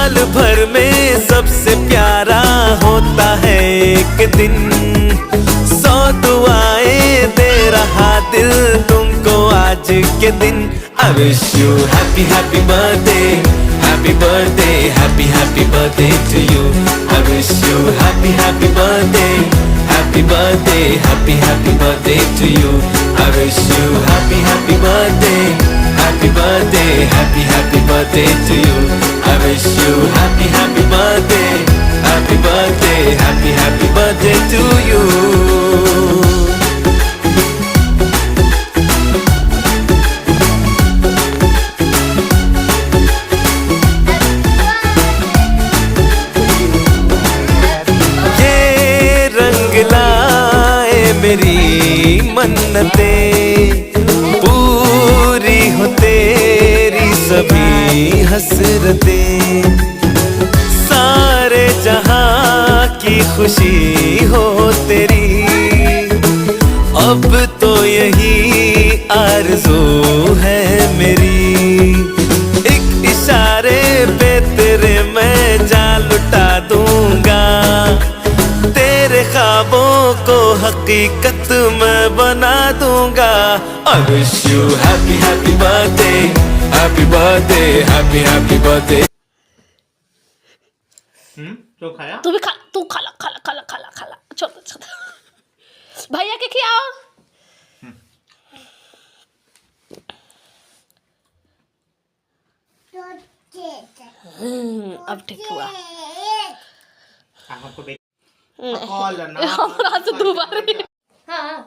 साल भर में सबसे प्यारा होता है एक दिन। 100 दुआएं दे रहा दिल तुमको आज के दिन। I wish you happy happy birthday, happy birthday, happy happy birthday to you. I wish you happy happy birthday, happy birthday, happy happy birthday to you. I wish you happy happy birthday, happy birthday, happy happy birthday to you. I wish you happy happy birthday, happy birthday, happy happy birthday to you. मेरी मन्नतें पूरी हो तेरी सभी हसरतें। सारे जहां की खुशी हो तेरी। अब तो यही आरज़ू है मेरी। एक इशारे पे तेरे मैं जान लुटा दूंगा। तेरे ख्वाबों को हकीकत मैं बना दूंगा। I wish you happy happy birthday, happy birthday, happy happy birthday. जो खाया? तू भी खा, तू खाला खाला खाला खाला खाला। छोटा छोटा भैया के खिलाओ। अब ठीक हुआ। हमको कॉल ना हमरा से दोबारा। हाँ